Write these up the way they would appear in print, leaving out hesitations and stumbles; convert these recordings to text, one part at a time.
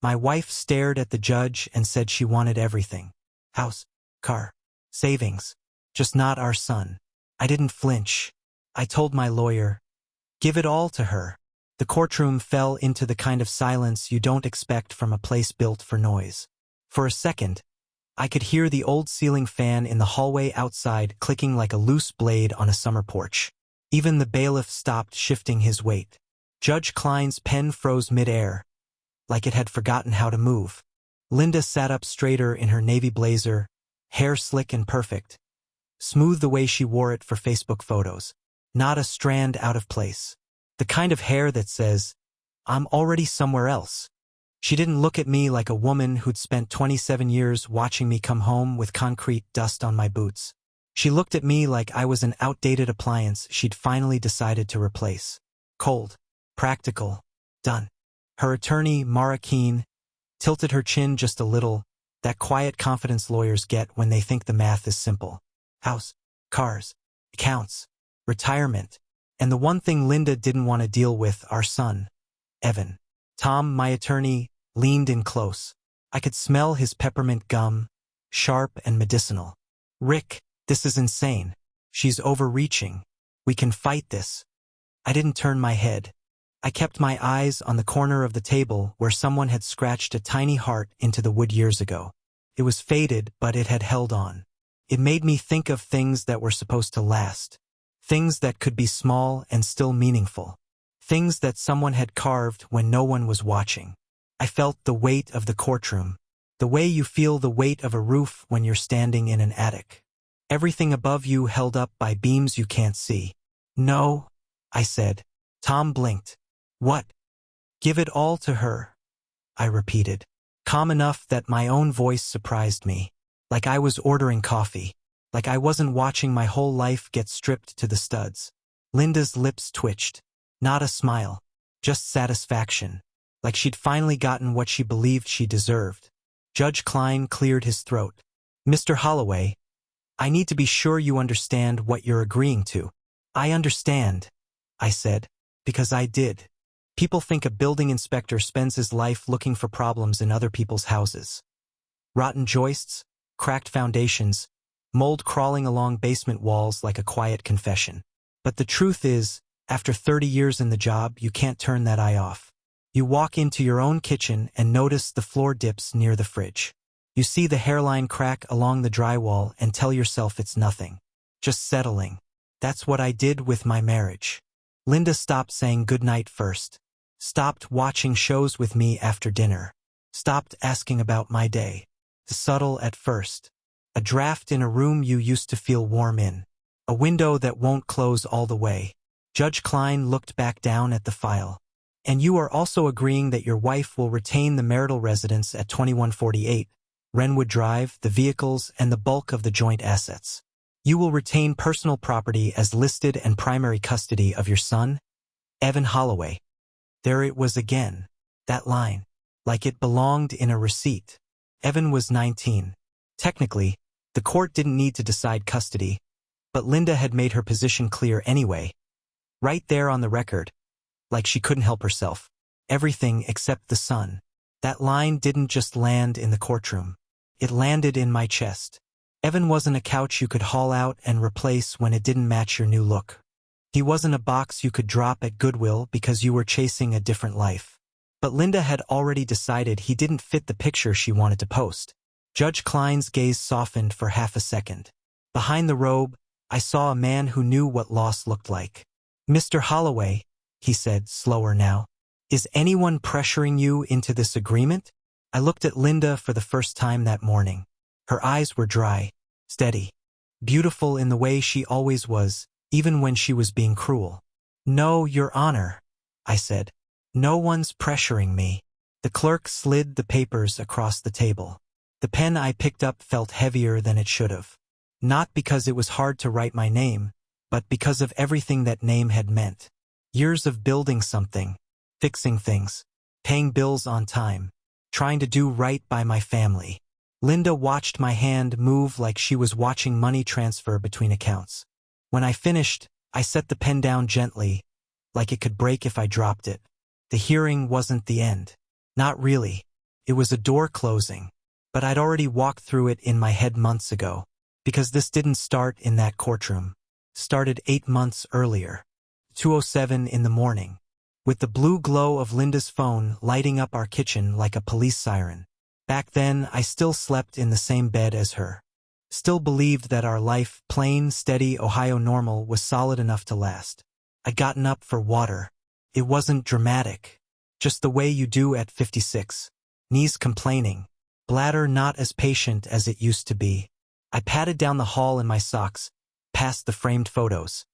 My wife stared at the judge and said she wanted everything. House, car, savings. Just not our son. I didn't flinch. I told my lawyer, give it all to her. The courtroom fell into the kind of silence you don't expect from a place built for noise. For a second, I could hear the old ceiling fan in the hallway outside clicking like a loose blade on a summer porch. Even the bailiff stopped shifting his weight. Judge Klein's pen froze mid-air, like it had forgotten how to move. Linda sat up straighter in her navy blazer, hair slick and perfect. Smooth the way she wore it for Facebook photos. Not a strand out of place. The kind of hair that says, I'm already somewhere else. She didn't look at me like a woman who'd spent 27 years watching me come home with concrete dust on my boots. She looked at me like I was an outdated appliance she'd finally decided to replace. Cold. Practical. Done. Her attorney, Mara Keene, tilted her chin just a little, that quiet confidence lawyers get when they think the math is simple. House, cars, accounts, retirement, and the one thing Linda didn't want to deal with, our son, Evan. Tom, my attorney, leaned in close. I could smell his peppermint gum, sharp and medicinal. Rick, this is insane. She's overreaching. We can fight this. I didn't turn my head. I kept my eyes on the corner of the table where someone had scratched a tiny heart into the wood years ago. It was faded, but it had held on. It made me think of things that were supposed to last. Things that could be small and still meaningful. Things that someone had carved when no one was watching. I felt the weight of the courtroom. The way you feel the weight of a roof when you're standing in an attic. Everything above you held up by beams you can't see. No, I said. Tom blinked. What? Give it all to her, I repeated. Calm enough that my own voice surprised me. Like I was ordering coffee. Like I wasn't watching my whole life get stripped to the studs. Linda's lips twitched. Not a smile. Just satisfaction. Like she'd finally gotten what she believed she deserved. Judge Klein cleared his throat. Mr. Holloway, I need to be sure you understand what you're agreeing to. I understand, I said, because I did. People think a building inspector spends his life looking for problems in other people's houses. Rotten joists, cracked foundations, mold crawling along basement walls like a quiet confession. But the truth is, after 30 years in the job, you can't turn that eye off. You walk into your own kitchen and notice the floor dips near the fridge. You see the hairline crack along the drywall and tell yourself it's nothing. Just settling. That's what I did with my marriage. Linda stopped saying goodnight first. Stopped watching shows with me after dinner. Stopped asking about my day. Subtle at first. A draft in a room you used to feel warm in. A window that won't close all the way. Judge Klein looked back down at the file. And you are also agreeing that your wife will retain the marital residence at 2148, Wrenwood Drive, the vehicles, and the bulk of the joint assets. You will retain personal property as listed and primary custody of your son, Evan Holloway. There it was again. That line. Like it belonged in a receipt. Evan was 19. Technically, the court didn't need to decide custody, but Linda had made her position clear anyway. Right there on the record. Like she couldn't help herself. Everything except the son. That line didn't just land in the courtroom. It landed in my chest. Evan wasn't a couch you could haul out and replace when it didn't match your new look. He wasn't a box you could drop at Goodwill because you were chasing a different life. But Linda had already decided he didn't fit the picture she wanted to post. Judge Klein's gaze softened for half a second. Behind the robe, I saw a man who knew what loss looked like. Mr. Holloway, he said, slower now. Is anyone pressuring you into this agreement? I looked at Linda for the first time that morning. Her eyes were dry, steady, beautiful in the way she always was, even when she was being cruel. No, Your Honor, I said. No one's pressuring me. The clerk slid the papers across the table. The pen I picked up felt heavier than it should have. Not because it was hard to write my name, but because of everything that name had meant. Years of building something, fixing things, paying bills on time, trying to do right by my family. Linda watched my hand move like she was watching money transfer between accounts. When I finished, I set the pen down gently, like it could break if I dropped it. The hearing wasn't the end. Not really. It was a door closing. But I'd already walked through it in my head months ago. Because this didn't start in that courtroom. Started 8 months earlier. 2:07 in the morning. With the blue glow of Linda's phone lighting up our kitchen like a police siren. Back then, I still slept in the same bed as her. Still believed that our life, plain, steady Ohio normal, was solid enough to last. I'd gotten up for water. It wasn't dramatic. Just the way you do at 56. Knees complaining. Bladder not as patient as it used to be. I padded down the hall in my socks, past the framed photos.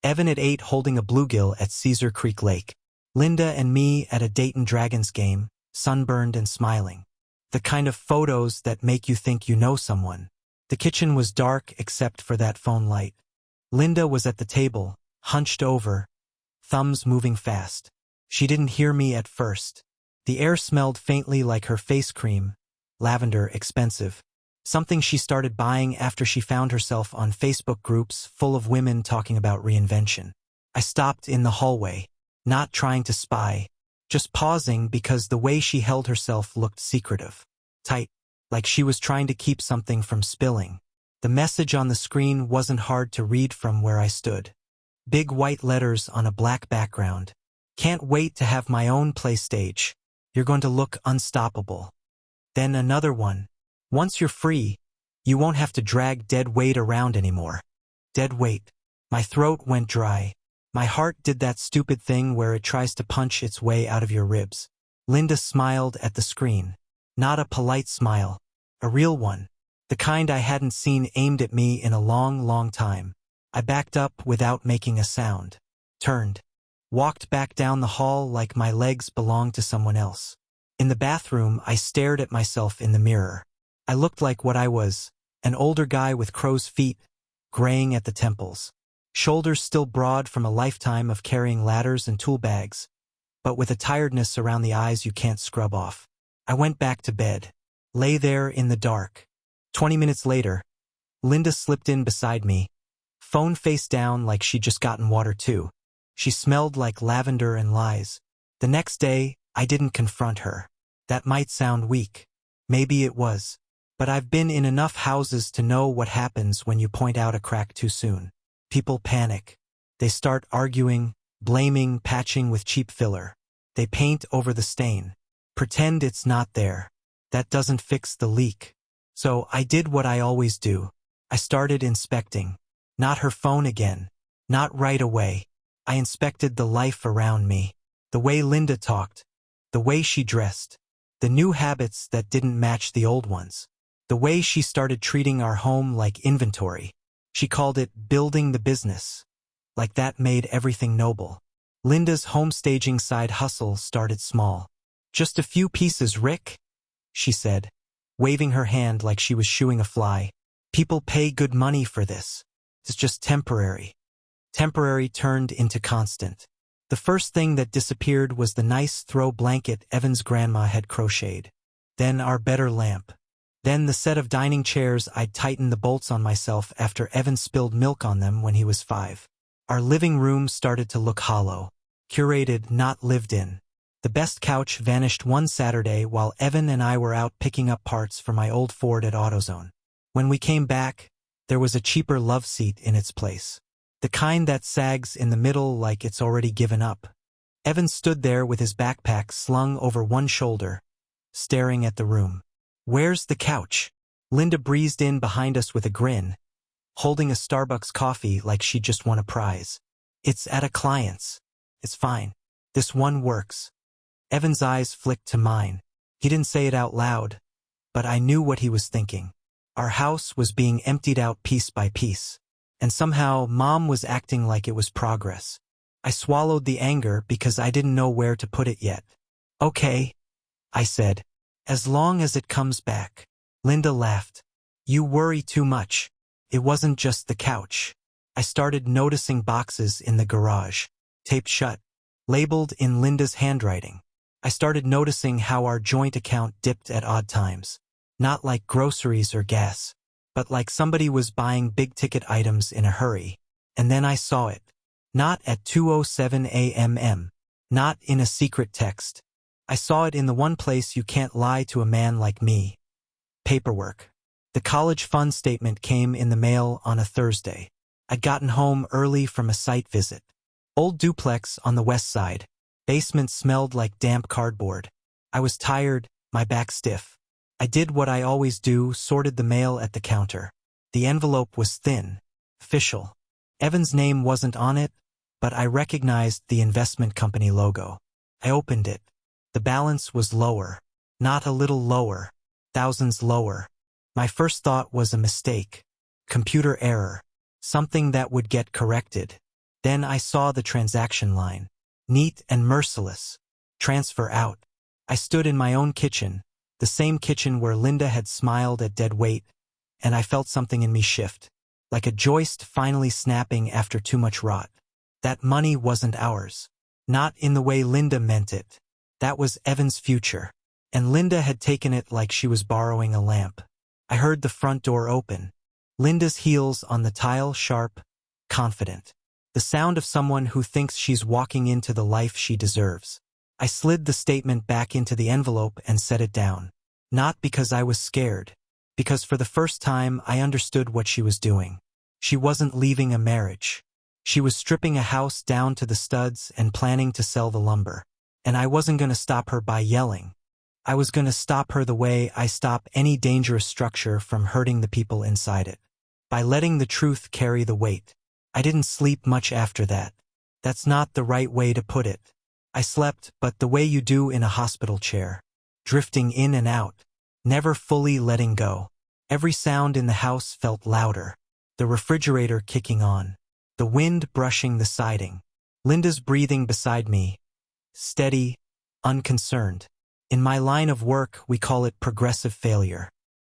Evan at 8 holding a bluegill at Cedar Creek Lake. Linda and me at a Dayton Dragons game, sunburned and smiling. The kind of photos that make you think you know someone. The kitchen was dark except for that phone light. Linda was at the table, hunched over, thumbs moving fast. She didn't hear me at first. The air smelled faintly like her face cream, lavender, expensive. Something she started buying after she found herself on Facebook groups full of women talking about reinvention. I stopped in the hallway, not trying to spy, just pausing because the way she held herself looked secretive. Tight, like she was trying to keep something from spilling. The message on the screen wasn't hard to read from where I stood. Big white letters on a black background. Can't wait to have my own play stage. You're going to look unstoppable. Then another one. Once you're free, you won't have to drag dead weight around anymore. Dead weight. My throat went dry. My heart did that stupid thing where it tries to punch its way out of your ribs. Linda smiled at the screen. Not a polite smile. A real one. The kind I hadn't seen aimed at me in a long, long time. I backed up without making a sound. Turned. Walked back down the hall like my legs belonged to someone else. In the bathroom, I stared at myself in the mirror. I looked like what I was, an older guy with crow's feet, graying at the temples. Shoulders still broad from a lifetime of carrying ladders and tool bags, but with a tiredness around the eyes you can't scrub off. I went back to bed. Lay there in the dark. 20 minutes later, Linda slipped in beside me, phone face down like she'd just gotten water too. She smelled like lavender and lies. The next day, I didn't confront her. That might sound weak. Maybe it was. But I've been in enough houses to know what happens when you point out a crack too soon. People panic. They start arguing, blaming, patching with cheap filler. They paint over the stain. Pretend it's not there. That doesn't fix the leak. So I did what I always do. I started inspecting. Not her phone again. Not right away. I inspected the life around me. The way Linda talked. The way she dressed. The new habits that didn't match the old ones. The way she started treating our home like inventory. She called it building the business. Like that made everything noble. Linda's homestaging side hustle started small. Just a few pieces, Rick, she said, waving her hand like she was shooing a fly. People pay good money for this. It's just temporary. Temporary turned into constant. The first thing that disappeared was the nice throw blanket Evan's grandma had crocheted. Then our better lamp. Then the set of dining chairs I'd tightened the bolts on myself after Evan spilled milk on them when he was 5. Our living room started to look hollow. Curated, not lived in. The best couch vanished one Saturday while Evan and I were out picking up parts for my old Ford at AutoZone. When we came back, there was a cheaper love seat in its place. The kind that sags in the middle like it's already given up. Evan stood there with his backpack slung over one shoulder, staring at the room. Where's the couch? Linda breezed in behind us with a grin, holding a Starbucks coffee like she just won a prize. It's at a client's. It's fine. This one works. Evan's eyes flicked to mine. He didn't say it out loud, but I knew what he was thinking. Our house was being emptied out piece by piece. And somehow, Mom was acting like it was progress. I swallowed the anger because I didn't know where to put it yet. Okay, I said. As long as it comes back. Linda laughed. You worry too much. It wasn't just the couch. I started noticing boxes in the garage. Taped shut. Labeled in Linda's handwriting. I started noticing how our joint account dipped at odd times. Not like groceries or gas, but like somebody was buying big-ticket items in a hurry. And then I saw it. Not at 2:07 a.m. Not in a secret text. I saw it in the one place you can't lie to a man like me. Paperwork. The college fund statement came in the mail on a Thursday. I'd gotten home early from a site visit. Old duplex on the west side. Basement smelled like damp cardboard. I was tired, my back stiff. I did what I always do, sorted the mail at the counter. The envelope was thin, official. Evan's name wasn't on it, but I recognized the investment company logo. I opened it. The balance was lower. Not a little lower. Thousands lower. My first thought was a mistake. Computer error. Something that would get corrected. Then I saw the transaction line. Neat and merciless. Transfer out. I stood in my own kitchen, the same kitchen where Linda had smiled at dead weight, and I felt something in me shift. Like a joist finally snapping after too much rot. That money wasn't ours. Not in the way Linda meant it. That was Evan's future. And Linda had taken it like she was borrowing a lamp. I heard the front door open. Linda's heels on the tile, sharp, confident. The sound of someone who thinks she's walking into the life she deserves. I slid the statement back into the envelope and set it down. Not because I was scared. Because for the first time I understood what she was doing. She wasn't leaving a marriage. She was stripping a house down to the studs and planning to sell the lumber. And I wasn't going to stop her by yelling. I was going to stop her the way I stop any dangerous structure from hurting the people inside it. By letting the truth carry the weight. I didn't sleep much after that. That's not the right way to put it. I slept, but the way you do in a hospital chair. Drifting in and out. Never fully letting go. Every sound in the house felt louder. The refrigerator kicking on. The wind brushing the siding. Linda's breathing beside me. Steady, unconcerned. In my line of work, we call it progressive failure.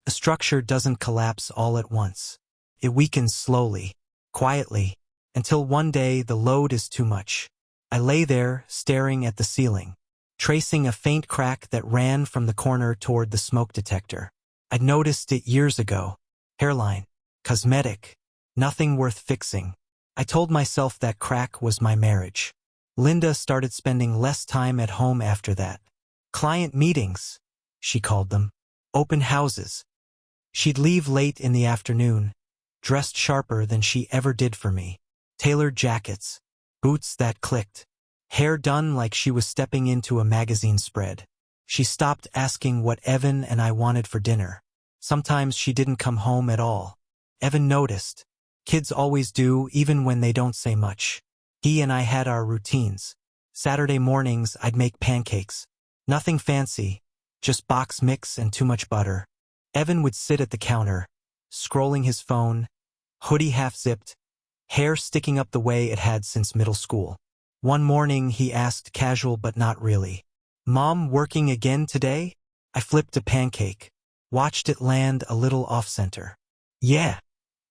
A structure doesn't collapse all at once. It weakens slowly, quietly, until one day the load is too much. I lay there, staring at the ceiling, tracing a faint crack that ran from the corner toward the smoke detector. I'd noticed it years ago. Hairline. Cosmetic. Nothing worth fixing. I told myself that crack was my marriage. Linda started spending less time at home after that. Client meetings, she called them. Open houses. She'd leave late in the afternoon, dressed sharper than she ever did for me. Tailored jackets. Boots that clicked. Hair done like she was stepping into a magazine spread. She stopped asking what Evan and I wanted for dinner. Sometimes she didn't come home at all. Evan noticed. Kids always do, even when they don't say much. He and I had our routines. Saturday mornings I'd make pancakes. Nothing fancy, just box mix and too much butter. Evan would sit at the counter, scrolling his phone, hoodie half-zipped, hair sticking up the way it had since middle school. One morning he asked, casual but not really, "Mom working again today?" I flipped a pancake, watched it land a little off-center. "Yeah,"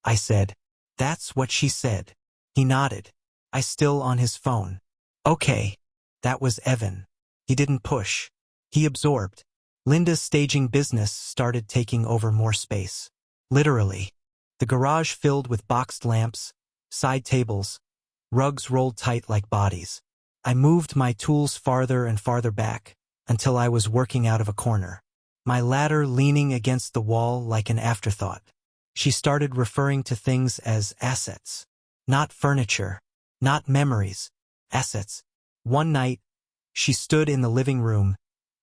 I said. "That's what she said." He nodded. I still on his phone. "Okay." That was Evan. He didn't push. He absorbed. Linda's staging business started taking over more space. Literally. The garage filled with boxed lamps, side tables, rugs rolled tight like bodies. I moved my tools farther and farther back, until I was working out of a corner. My ladder leaning against the wall like an afterthought. She started referring to things as assets. Not furniture. Not memories. Assets. One night, she stood in the living room,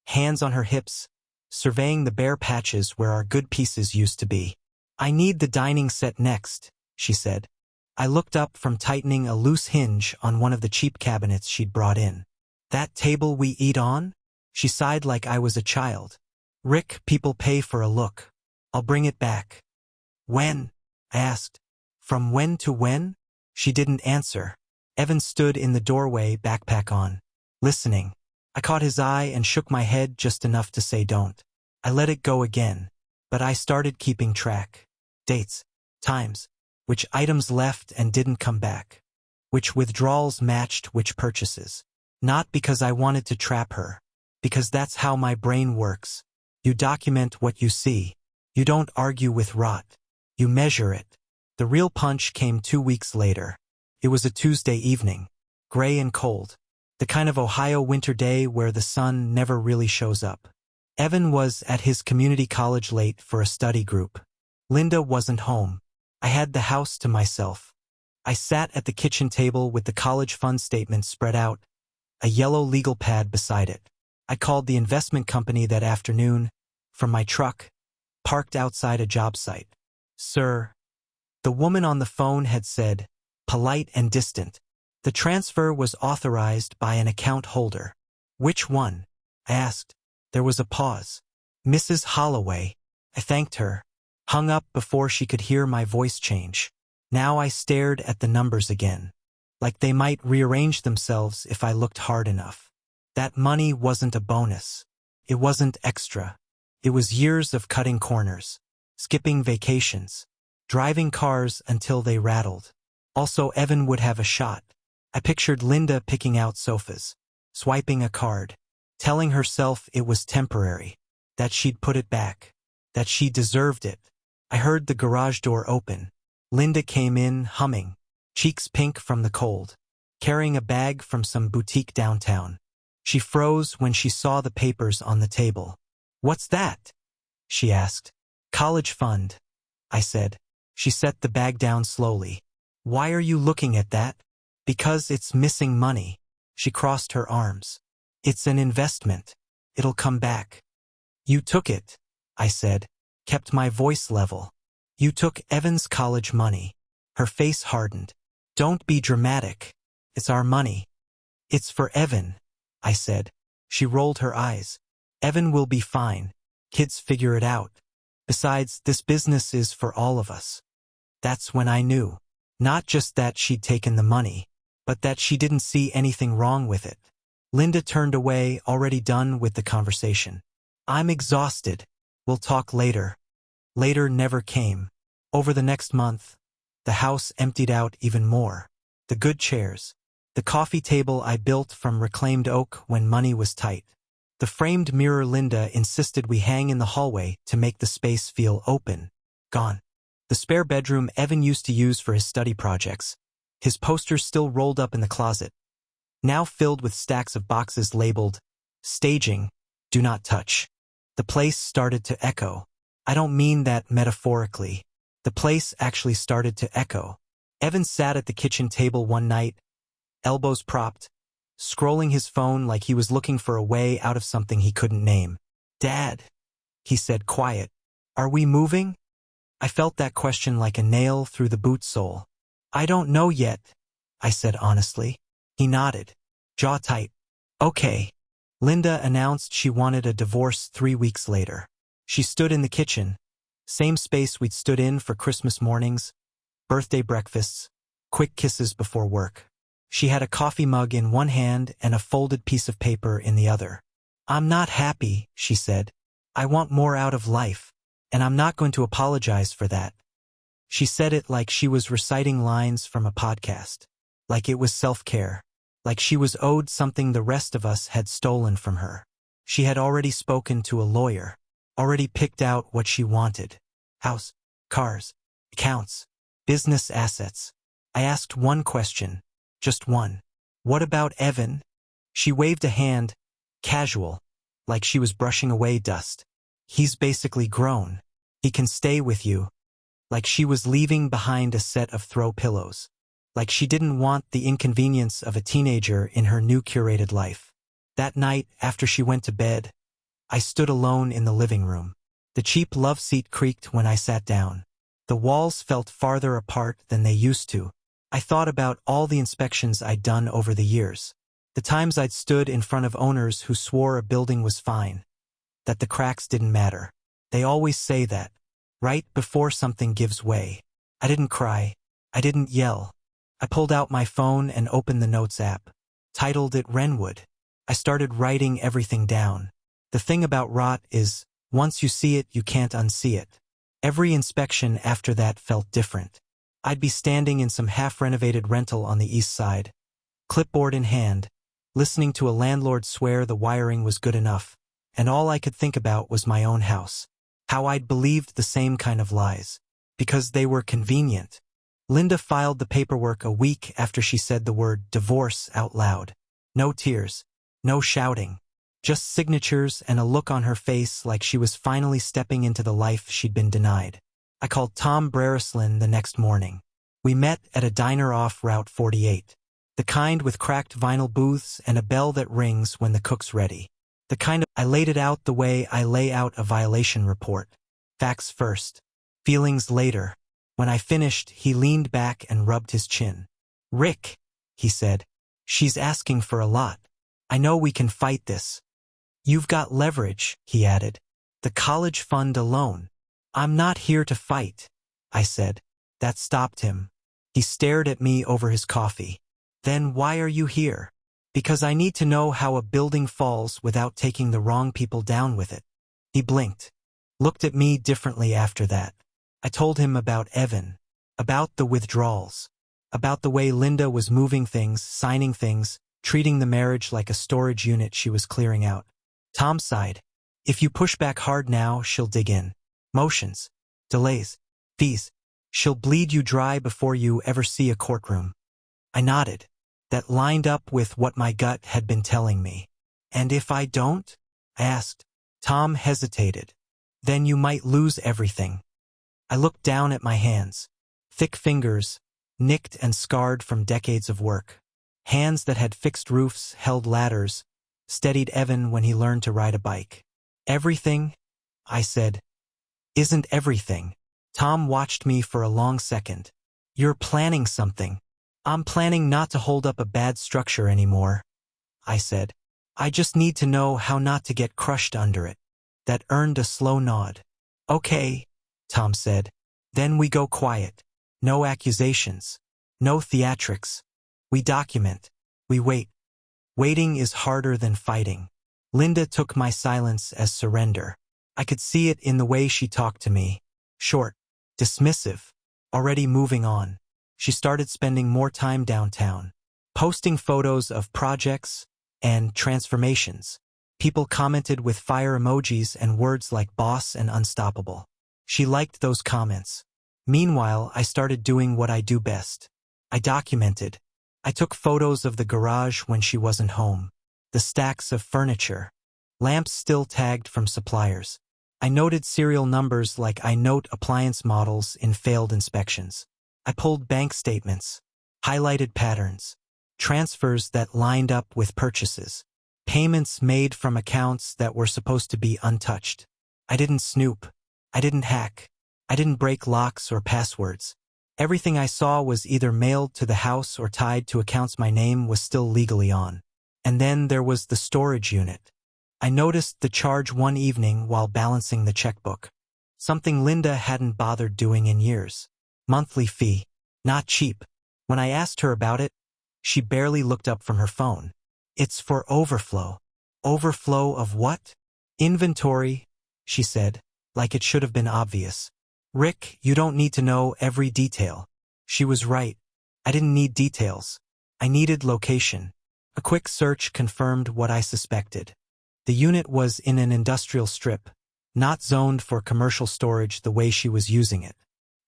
hands on her hips, surveying the bare patches where our good pieces used to be. "I need the dining set next," she said. I looked up from tightening a loose hinge on one of the cheap cabinets she'd brought in. "That table we eat on?" She sighed like I was a child. "Rick, people pay for a look. I'll bring it back." "When?" I asked. "From when to when?" She didn't answer. Evan stood in the doorway, backpack on, listening. I caught his eye and shook my head just enough to say don't. I let it go again, but I started keeping track. Dates, times, which items left and didn't come back, which withdrawals matched which purchases. Not because I wanted to trap her, because that's how my brain works. You document what you see. You don't argue with rot. You measure it. The real punch came 2 weeks later. It was a Tuesday evening, gray and cold. The kind of Ohio winter day where the sun never really shows up. Evan was at his community college late for a study group. Linda wasn't home. I had the house to myself. I sat at the kitchen table with the college fund statement spread out, a yellow legal pad beside it. I called the investment company that afternoon from my truck, parked outside a job site. "Sir," the woman on the phone had said, polite and distant. "The transfer was authorized by an account holder." "Which one?" I asked. There was a pause. "Mrs. Holloway." I thanked her, hung up before she could hear my voice change. Now I stared at the numbers again, like they might rearrange themselves if I looked hard enough. That money wasn't a bonus. It wasn't extra. It was years of cutting corners, skipping vacations, driving cars until they rattled. Also, Evan would have a shot. I pictured Linda picking out sofas, swiping a card, telling herself it was temporary, that she'd put it back, that she deserved it. I heard the garage door open. Linda came in, humming, cheeks pink from the cold, carrying a bag from some boutique downtown. She froze when she saw the papers on the table. "What's that?" she asked. "College fund," I said. She set the bag down slowly. "Why are you looking at that?" "Because it's missing money." She crossed her arms. "It's an investment. It'll come back." "You took it," I said, kept my voice level. "You took Evan's college money." Her face hardened. "Don't be dramatic. It's our money." "It's for Evan," I said. She rolled her eyes. "Evan will be fine. Kids figure it out. Besides, this business is for all of us." That's when I knew. Not just that she'd taken the money, but that she didn't see anything wrong with it. Linda turned away, already done with the conversation. "I'm exhausted. We'll talk later." Later never came. Over the next month, the house emptied out even more. The good chairs, the coffee table I built from reclaimed oak when money was tight, the framed mirror Linda insisted we hang in the hallway to make the space feel open, gone. The spare bedroom Evan used to use for his study projects, his posters still rolled up in the closet, now filled with stacks of boxes labeled, "Staging, do not touch." The place started to echo. I don't mean that metaphorically. The place actually started to echo. Evan sat at the kitchen table one night, elbows propped, scrolling his phone like he was looking for a way out of something he couldn't name. "Dad," he said, quiet, "are we moving?" I felt that question like a nail through the boot sole. "I don't know yet," I said honestly. He nodded, jaw tight. "Okay." Linda announced she wanted a divorce 3 weeks later. She stood in the kitchen, same space we'd stood in for Christmas mornings, birthday breakfasts, quick kisses before work. She had a coffee mug in one hand and a folded piece of paper in the other. "I'm not happy," she said. "I want more out of life, and I'm not going to apologize for that." She said it like she was reciting lines from a podcast, like it was self-care, like she was owed something the rest of us had stolen from her. She had already spoken to a lawyer, already picked out what she wanted: house, cars, accounts, business assets. I asked one question, just one. "What about Evan?" She waved a hand, casual, like she was brushing away dust. "He's basically grown. He can stay with you." Like she was leaving behind a set of throw pillows. Like she didn't want the inconvenience of a teenager in her new curated life. That night, after she went to bed, I stood alone in the living room. The cheap love seat creaked when I sat down. The walls felt farther apart than they used to. I thought about all the inspections I'd done over the years. The times I'd stood in front of owners who swore a building was fine, that the cracks didn't matter. They always say that, right before something gives way. I didn't cry. I didn't yell. I pulled out my phone and opened the Notes app, titled it Wrenwood. I started writing everything down. The thing about rot is, once you see it, you can't unsee it. Every inspection after that felt different. I'd be standing in some half-renovated rental on the east side, clipboard in hand, listening to a landlord swear the wiring was good enough, and all I could think about was my own house. How I'd believed the same kind of lies, because they were convenient. Linda filed the paperwork a week after she said the word divorce out loud. No tears. No shouting. Just signatures and a look on her face like she was finally stepping into the life she'd been denied. I called Tom Brerislin the next morning. We met at a diner off Route 48. The kind with cracked vinyl booths and a bell that rings when the cook's ready. I laid it out the way I lay out a violation report. Facts first. Feelings later. When I finished, he leaned back and rubbed his chin. "Rick," he said, "she's asking for a lot. I know we can fight this." "You've got leverage," he added. "The college fund alone." "I'm not here to fight," I said. That stopped him. He stared at me over his coffee. "Then why are you here?" "Because I need to know how a building falls without taking the wrong people down with it." He blinked. Looked at me differently after that. I told him about Evan. About the withdrawals. About the way Linda was moving things, signing things, treating the marriage like a storage unit she was clearing out. Tom sighed. "If you push back hard now, she'll dig in. Motions. Delays. Fees. She'll bleed you dry before you ever see a courtroom." I nodded. That lined up with what my gut had been telling me. "And if I don't?" I asked. Tom hesitated. "Then you might lose everything." I looked down at my hands. Thick fingers, nicked and scarred from decades of work. Hands that had fixed roofs, held ladders, steadied Evan when he learned to ride a bike. "Everything?" I said. "Isn't everything." Tom watched me for a long second. "You're planning something." "I'm planning not to hold up a bad structure anymore," I said. "I just need to know how not to get crushed under it." That earned a slow nod. "Okay," Tom said. "Then we go quiet. No accusations. No theatrics. We document. We wait. Waiting is harder than fighting." Linda took my silence as surrender. I could see it in the way she talked to me. Short. Dismissive. Already moving on. She started spending more time downtown. Posting photos of projects and transformations. People commented with fire emojis and words like boss and unstoppable. She liked those comments. Meanwhile, I started doing what I do best. I documented. I took photos of the garage when she wasn't home. The stacks of furniture. Lamps still tagged from suppliers. I noted serial numbers like I note appliance models in failed inspections. I pulled bank statements. Highlighted patterns. Transfers that lined up with purchases. Payments made from accounts that were supposed to be untouched. I didn't snoop. I didn't hack. I didn't break locks or passwords. Everything I saw was either mailed to the house or tied to accounts my name was still legally on. And then there was the storage unit. I noticed the charge one evening while balancing the checkbook. Something Linda hadn't bothered doing in years. Monthly fee. Not cheap. When I asked her about it, she barely looked up from her phone. "It's for overflow." "Overflow of what?" "Inventory," she said, like it should have been obvious. "Rick, you don't need to know every detail." She was right. I didn't need details. I needed location. A quick search confirmed what I suspected. The unit was in an industrial strip, not zoned for commercial storage the way she was using it.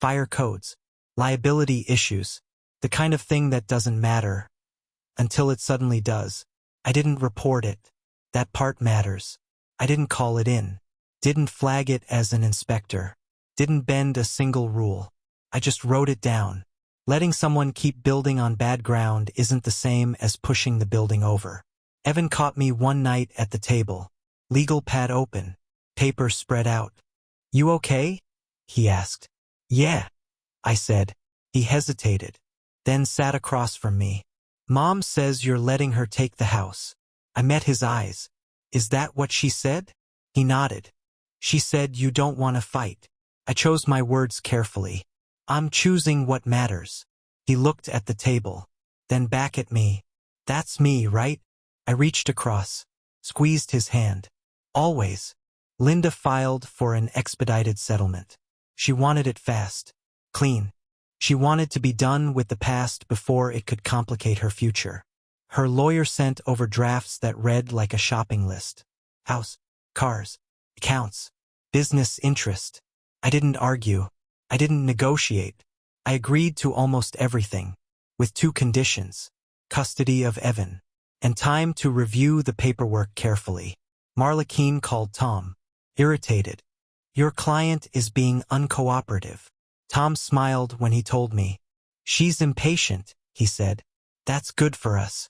Fire codes. Liability issues. The kind of thing that doesn't matter until it suddenly does. I didn't report it. That part matters. I didn't call it in. Didn't flag it as an inspector. Didn't bend a single rule. I just wrote it down. Letting someone keep building on bad ground isn't the same as pushing the building over. Evan caught me one night at the table. Legal pad open. Paper spread out. "You okay?" he asked. "Yeah," I said. He hesitated, then sat across from me. "Mom says you're letting her take the house." I met his eyes. "Is that what she said?" He nodded. "She said you don't want to fight." I chose my words carefully. "I'm choosing what matters." He looked at the table, then back at me. "That's me, right?" I reached across, squeezed his hand. "Always." Linda filed for an expedited settlement. She wanted it fast. Clean. She wanted to be done with the past before it could complicate her future. Her lawyer sent over drafts that read like a shopping list. House, cars, accounts, business interest. I didn't argue. I didn't negotiate. I agreed to almost everything, with two conditions. Custody of Evan. and time to review the paperwork carefully. Marla Keene called Tom, irritated. Your client is being uncooperative. Tom smiled when he told me. She's impatient, he said. That's good for us.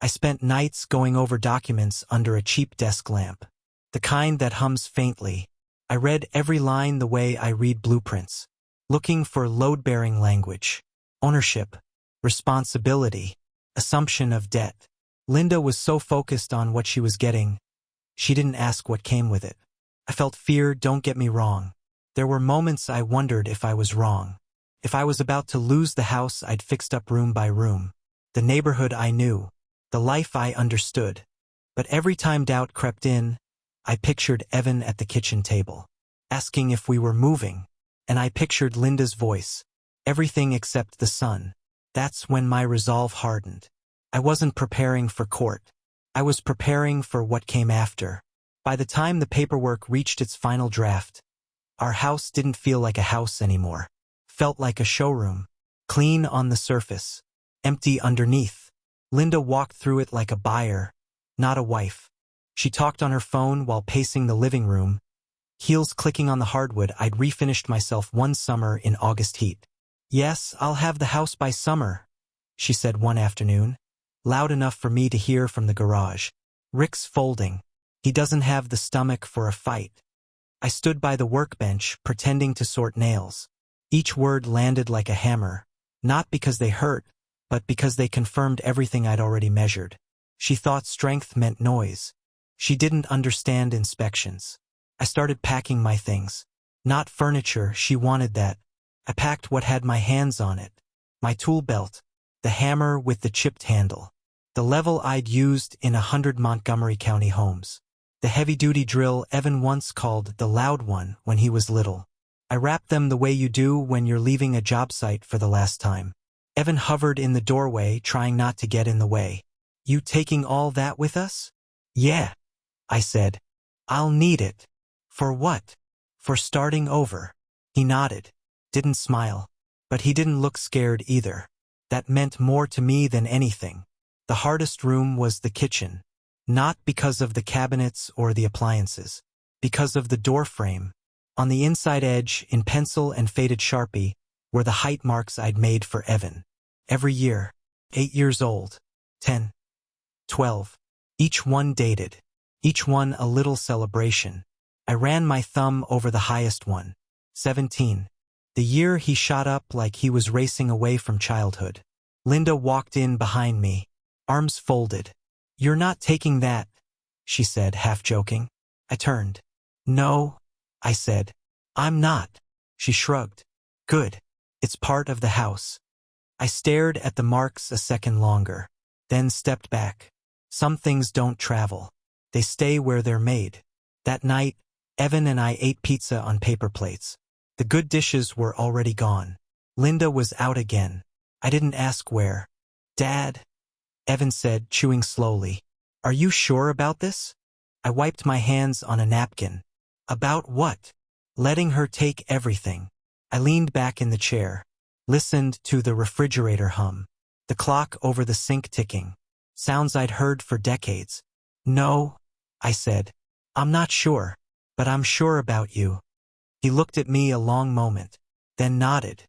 I spent nights going over documents under a cheap desk lamp, the kind that hums faintly. I read every line the way I read blueprints, looking for load-bearing language, ownership, responsibility, assumption of debt. Linda was so focused on what she was getting, she didn't ask what came with it. I felt fear, don't get me wrong. There were moments I wondered if I was wrong. If I was about to lose the house I'd fixed up room by room, the neighborhood I knew, the life I understood. But every time doubt crept in, I pictured Evan at the kitchen table, asking if we were moving, and I pictured Linda's voice, everything except the sun. That's when my resolve hardened. I wasn't preparing for court. I was preparing for what came after. By the time the paperwork reached its final draft, our house didn't feel like a house anymore. Felt like a showroom, clean on the surface, empty underneath. Linda walked through it like a buyer, not a wife. She talked on her phone while pacing the living room, heels clicking on the hardwood. I'd refinished myself one summer in August heat. Yes, I'll have the house by summer, she said one afternoon, loud enough for me to hear from the garage. Rick's folding. He doesn't have the stomach for a fight. I stood by the workbench, pretending to sort nails. Each word landed like a hammer, not because they hurt, but because they confirmed everything I'd already measured. She thought strength meant noise. She didn't understand inspections. I started packing my things. Not furniture, she wanted that. I packed what had my hands on it. My tool belt, the hammer with the chipped handle, the level I'd used in 100 Montgomery County homes, the heavy-duty drill Evan once called the loud one when he was little. I wrapped them the way you do when you're leaving a job site for the last time. Evan hovered in the doorway, trying not to get in the way. You taking all that with us? Yeah, I said. I'll need it. For what? For starting over. He nodded, didn't smile, but he didn't look scared either. That meant more to me than anything. The hardest room was the kitchen, not because of the cabinets or the appliances, because of the door frame. On the inside edge, in pencil and faded Sharpie, were the height marks I'd made for Evan. Every year, 8 years old, 10, 12, each one dated, each one a little celebration. I ran my thumb over the highest one, 17, the year he shot up like he was racing away from childhood. Linda walked in behind me, arms folded. You're not taking that, she said, half joking. I turned. No, I said. I'm not. She shrugged. Good. It's part of the house. I stared at the marks a second longer, then stepped back. Some things don't travel. They stay where they're made. That night, Evan and I ate pizza on paper plates. The good dishes were already gone. Linda was out again. I didn't ask where. Dad, Evan said, chewing slowly. Are you sure about this? I wiped my hands on a napkin. About what? Letting her take everything. I leaned back in the chair, listened to the refrigerator hum, the clock over the sink ticking, sounds I'd heard for decades. No, I said. I'm not sure, but I'm sure about you. He looked at me a long moment, then nodded.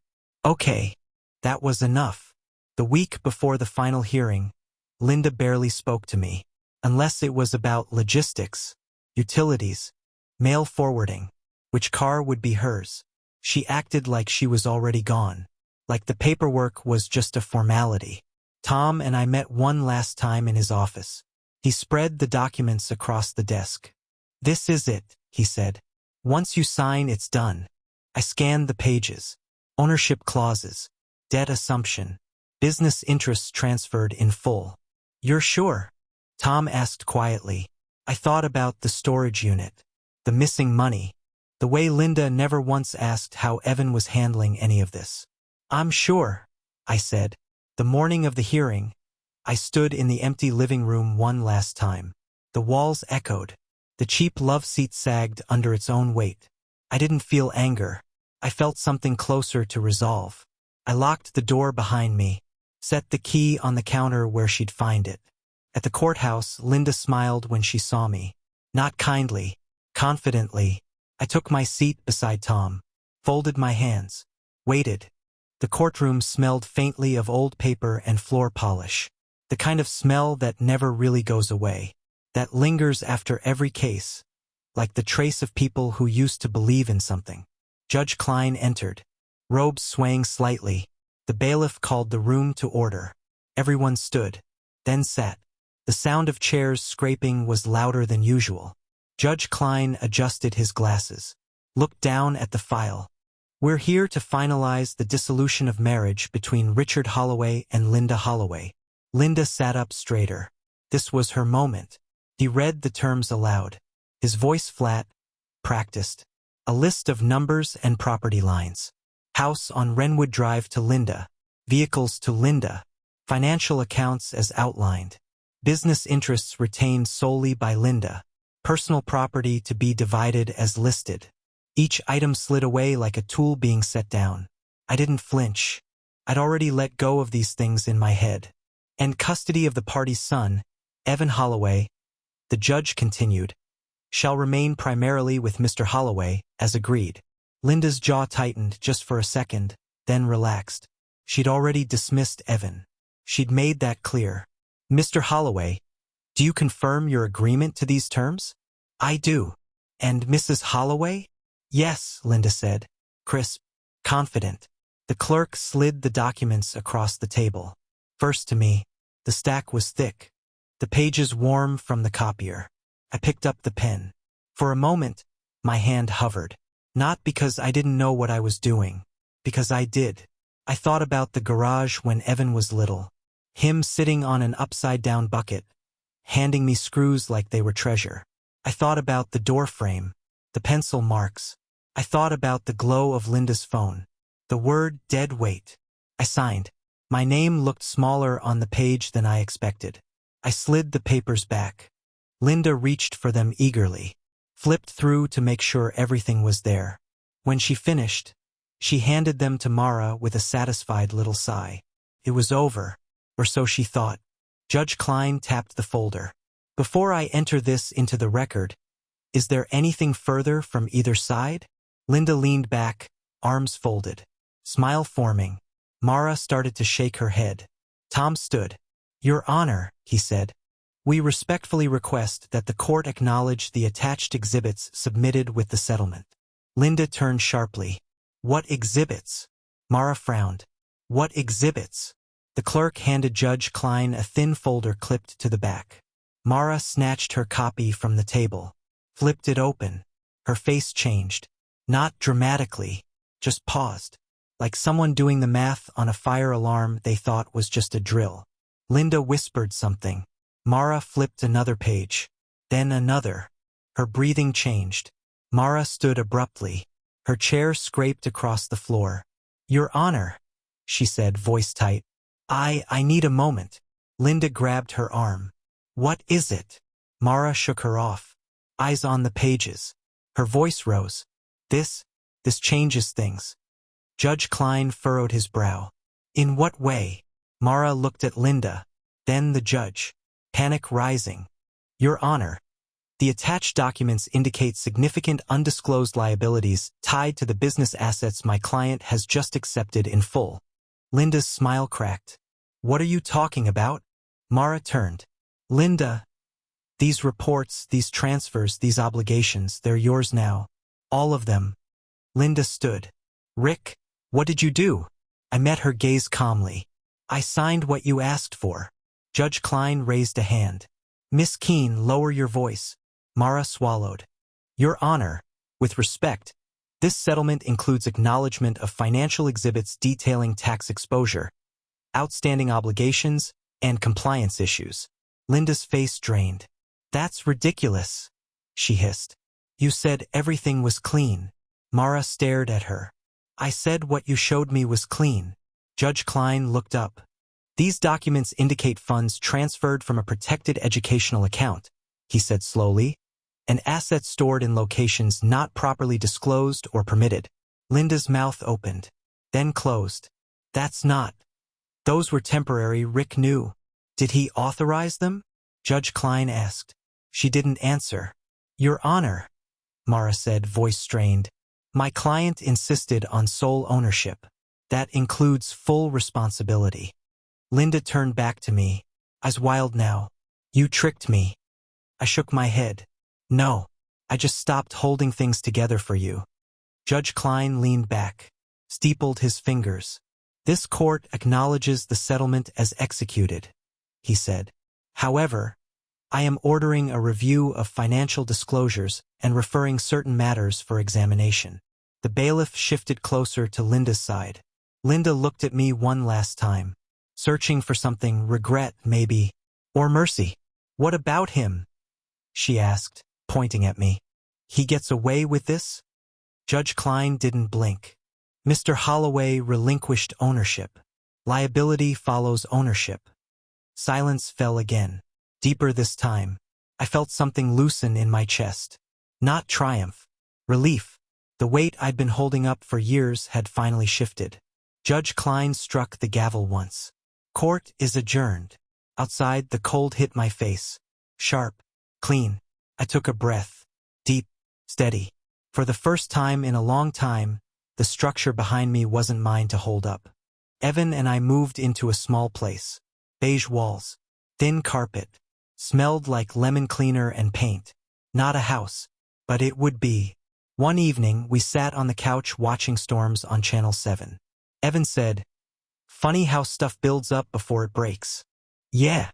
Okay, that was enough. The week before the final hearing, Linda barely spoke to me, unless it was about logistics, utilities, mail forwarding, which car would be hers. She acted like she was already gone, like the paperwork was just a formality. Tom and I met one last time in his office. He spread the documents across the desk. This is it, he said. Once you sign, it's done. I scanned the pages. Ownership clauses, debt assumption, business interests transferred in full. You're sure? Tom asked quietly. I thought about the storage unit, the missing money, the way Linda never once asked how Evan was handling any of this. I'm sure, I said. The morning of the hearing, I stood in the empty living room one last time. The walls echoed. The cheap love seat sagged under its own weight. I didn't feel anger. I felt something closer to resolve. I locked the door behind me, set the key on the counter where she'd find it. At the courthouse, Linda smiled when she saw me. Not kindly, confidently. I took my seat beside Tom, folded my hands, waited. The courtroom smelled faintly of old paper and floor polish. The kind of smell that never really goes away, that lingers after every case, like the trace of people who used to believe in something. Judge Klein entered, robes swaying slightly. The bailiff called the room to order. Everyone stood, then sat. The sound of chairs scraping was louder than usual. Judge Klein adjusted his glasses, looked down at the file. We're here to finalize the dissolution of marriage between Richard Holloway and Linda Holloway. Linda sat up straighter. This was her moment. He read the terms aloud, his voice flat, practiced. A list of numbers and property lines. House on Wrenwood Drive to Linda. Vehicles to Linda. Financial accounts as outlined. Business interests retained solely by Linda. Personal property to be divided as listed. Each item slid away like a tool being set down. I didn't flinch. I'd already let go of these things in my head. And custody of the party's son, Evan Holloway, the judge continued, shall remain primarily with Mr. Holloway, as agreed. Linda's jaw tightened just for a second, then relaxed. She'd already dismissed Evan. She'd made that clear. Mr. Holloway, do you confirm your agreement to these terms? I do. And Mrs. Holloway? Yes, Linda said, crisp, confident. The clerk slid the documents across the table. First to me. The stack was thick. The pages warm from the copier. I picked up the pen. For a moment, my hand hovered. Not because I didn't know what I was doing. Because I did. I thought about the garage when Evan was little. Him sitting on an upside-down bucket, handing me screws like they were treasure. I thought about the door frame, the pencil marks. I thought about the glow of Linda's phone. The word dead weight. I signed. My name looked smaller on the page than I expected. I slid the papers back. Linda reached for them eagerly, flipped through to make sure everything was there. When she finished, she handed them to Mara with a satisfied little sigh. It was over, or so she thought. Judge Klein tapped the folder. Before I enter this into the record, is there anything further from either side? Linda leaned back, arms folded, smile forming. Mara started to shake her head. Tom stood. Your Honor, he said, we respectfully request that the court acknowledge the attached exhibits submitted with the settlement. Linda turned sharply. What exhibits? Mara frowned. What exhibits? The clerk handed Judge Klein a thin folder clipped to the back. Mara snatched her copy from the table, flipped it open. Her face changed. Not dramatically, just paused, like someone doing the math on a fire alarm they thought was just a drill. Linda whispered something. Mara flipped another page, then another. Her breathing changed. Mara stood abruptly. Her chair scraped across the floor. Your Honor, she said, voice tight. I need a moment. Linda grabbed her arm. What is it? Mara shook her off. Eyes on the pages. Her voice rose. This changes things. Judge Klein furrowed his brow. In what way? Mara looked at Linda, then the judge. Panic rising. Your Honor, the attached documents indicate significant undisclosed liabilities tied to the business assets my client has just accepted in full. Linda's smile cracked. What are you talking about? Mara turned. Linda, these reports, these transfers, these obligations, they're yours now. All of them. Linda stood. Rick, what did you do? I met her gaze calmly. I signed what you asked for. Judge Klein raised a hand. Miss Keene, lower your voice. Mara swallowed. Your Honor, with respect, this settlement includes acknowledgement of financial exhibits detailing tax exposure, outstanding obligations, and compliance issues. Linda's face drained. That's ridiculous, she hissed. You said everything was clean. Mara stared at her. I said what you showed me was clean. Judge Klein looked up. These documents indicate funds transferred from a protected educational account, he said slowly, and assets stored in locations not properly disclosed or permitted. Linda's mouth opened, then closed. That's not. Those were temporary, Rick knew. Did he authorize them? Judge Klein asked. She didn't answer. Your Honor, Mara said, voice strained. My client insisted on sole ownership. That includes full responsibility. Linda turned back to me, eyes wild now. You tricked me. I shook my head. No, I just stopped holding things together for you. Judge Klein leaned back, steepled his fingers. This court acknowledges the settlement as executed, he said. However, I am ordering a review of financial disclosures and referring certain matters for examination. The bailiff shifted closer to Linda's side. Linda looked at me one last time, searching for something, regret maybe, or mercy. What about him? She asked, pointing at me. He gets away with this? Judge Klein didn't blink. Mr. Holloway relinquished ownership. Liability follows ownership. Silence fell again. Deeper this time. I felt something loosen in my chest. Not triumph. Relief. The weight I'd been holding up for years had finally shifted. Judge Klein struck the gavel once. Court is adjourned. Outside, the cold hit my face. Sharp. Clean. I took a breath. Deep. Steady. For the first time in a long time, the structure behind me wasn't mine to hold up. Evan and I moved into a small place. Beige walls. Thin carpet. Smelled like lemon cleaner and paint. Not a house. But it would be. One evening, we sat on the couch watching Storms on Channel 7. Evan said, "Funny how stuff builds up before it breaks." "Yeah,"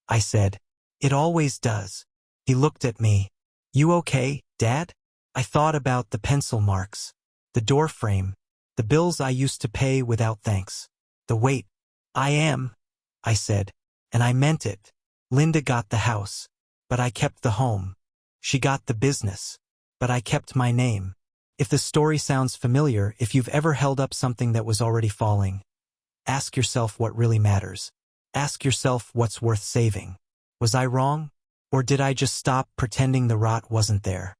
I said. "It always does." He looked at me. "You okay, Dad?" I thought about the pencil marks, the door frame, the bills I used to pay without thanks, the weight. "I am," I said, and I meant it. Linda got the house, but I kept the home. She got the business, but I kept my name. If the story sounds familiar, if you've ever held up something that was already falling, ask yourself what really matters. Ask yourself what's worth saving. Was I wrong? Or did I just stop pretending the rot wasn't there?